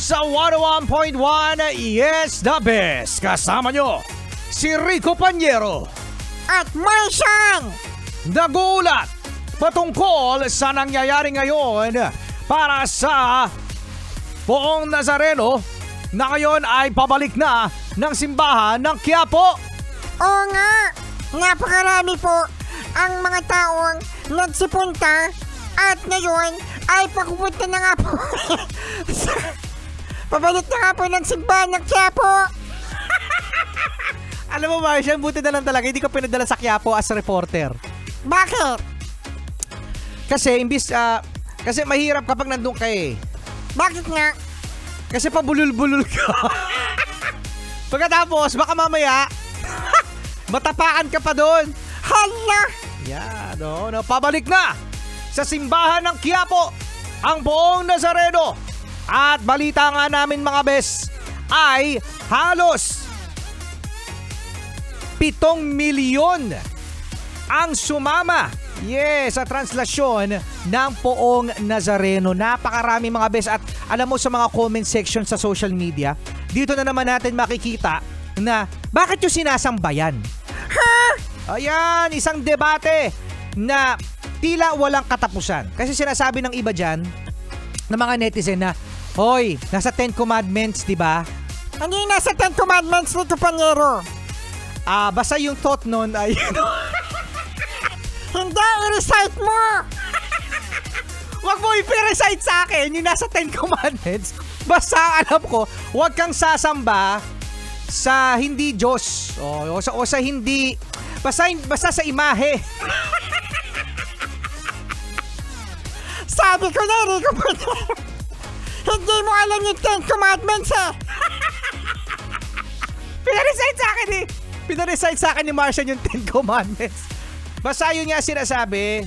sa 101.1 Yes the Best. Kasama nyo si Rico Panyero at Martian. Nagulat patungkol sa nangyayari ngayon para sa Poong Nazareno na ngayon ay pabalik na ng simbahan ng Quiapo. Oo nga, napakarami po ang mga taong nagsipunta at ngayon ay pakupunta na nga po. Pabalik na nga po ng simbahan ng Quiapo. Alam mo Martian, buti na lang talaga hindi ko pinadala sa Quiapo as reporter. Bakit? Kasi kasi mahirap kapag nandun ka eh. Bakit nga? Kasi pabulul-bulul ka. Pagkatapos, baka mamaya, matapakan ka pa doon. Hala! Yan, no, pabalik na sa simbahan ng Quiapo ang Poong Nazareno. At balita nga namin mga bes, ay halos 7 milyon ang sumama. Yes, sa translasyon ng Poong Nazareno. Napakarami mga bes. At alam mo sa mga comment section sa social media, dito na naman natin makikita na bakit yung sinasambayan? Ha? Ayan, isang debate na tila walang katapusan. Kasi sinasabi ng iba dyan, ng mga netizen na, hoy, nasa 10 Commandments, di ba? Hindi nasa 10 Commandments nito, Panyero. Basta yung thought nun ay, hindi, i-recite mo! wag mo i-recite sa akin yung nasa 10 Commandments. Basta alam ko, wag kang sasamba sa hindi Diyos. O sa hindi, basta sa imahe. Sabi ko na, Rico, hindi mo alam yung 10 Commandments eh. Pinarecite sa akin eh. Pinarecite sa akin ni Martian yung 10 Commandments. Basta yun nga sinasabi,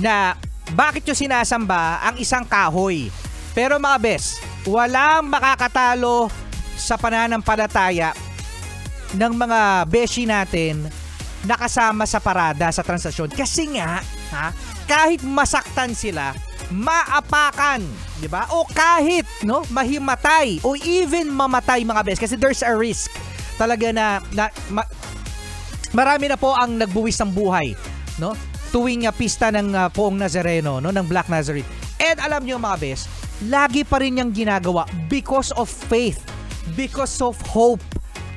na bakit yung sinasamba ang isang kahoy. Pero mga bes, walang makakatalo sa pananampalataya ng mga beshi natin na kasama sa parada sa translasyon. Kasi nga, kahit masaktan sila, maapakan, di ba? O kahit mahimatay o even mamatay mga bes, kasi there's a risk talaga na marami na po ang nagbuwis ng buhay, no? Tuwing pista ng Poong Nazareno, no, ng Black Nazarene. And alam niyo mga bes, lagi pa rin niyang ginagawa because of faith, because of hope.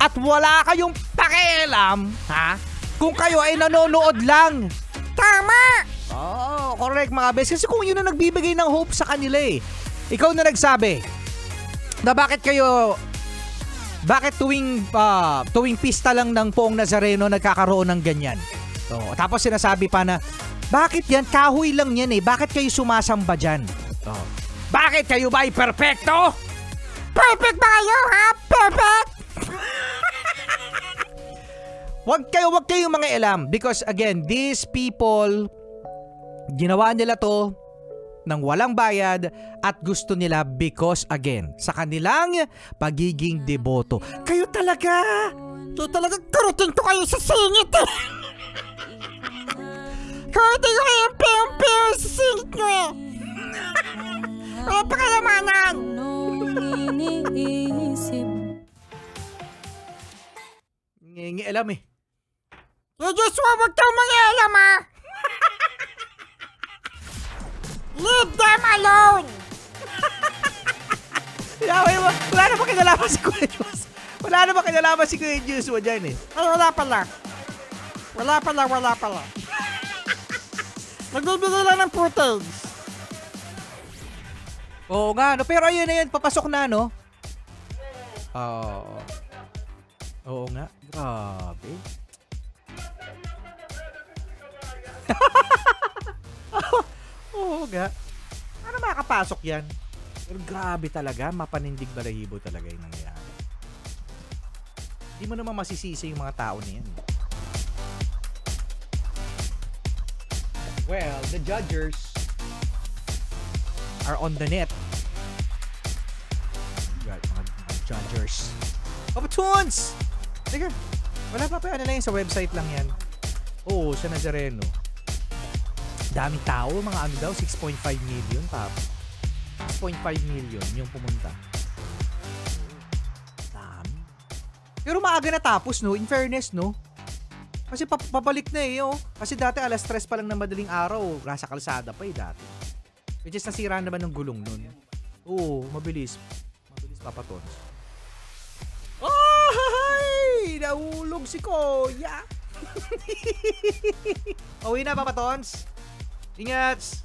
At wala kayong pakialam, kung kayo ay nanonood lang. Tama! Oh, correct mga bes. Kasi kung yun na nagbibigay ng hope sa kanila eh. Ikaw na nagsabi na bakit tuwing pista lang ng Poong Nazareno nagkakaroon ng ganyan. Tapos sinasabi pa na, bakit yan? Kahoy lang yan eh. Bakit kayo sumasamba dyan? Bakit kayo ba ay perfecto? Perfect ba kayo, ha? Perfect! Wag kayo mga ilam. Because again, these people, ginawa nila to ng walang bayad at gusto nila because again, sa kanilang pagiging deboto. Kayo talaga kurutin ko kayo sa singit eh. Kurutin ko kayo yung sa singit nyo eh. Wala pa kalamanan. Ngialam eh. You just wag kang mangialam ha. Leave them alone! Wala na ba kinalaman si Kuya Diyos? Wala na ba kinalaman si Kuya Diyos mo dyan eh? Ay, wala pala. Nagbibigay lang ng footage. Oo nga, no? Pero ayun na yun, papasok na, no? Oo nga, grabe. Oo nga. Ano makakapasok yan? Pero grabe talaga, mapanindig balahibo talaga yung nangyayari. Hindi mo naman masisisi yung mga tao na yan. Well, the judges are on the net. Mga judges. Kapatuns! Teka, wala pa ano lang yun, sa website lang yan. Oo, sa Nazareno. Daming tao, mga ano daw, 6.5 million. 6.5 million yung pumunta. Dami. Pero maaga natapos, no? In fairness, no? Kasi papalik na eh, oh. Kasi dati alas 3 pa lang na madaling araw, nasa kalsada pa eh dati. Which is nasira naman ng gulong nun. Oo, mabilis. Mabilis, Papa Tons. Ay! Nahulog si Kuya! Uwi na, Papa Tons. Ingat!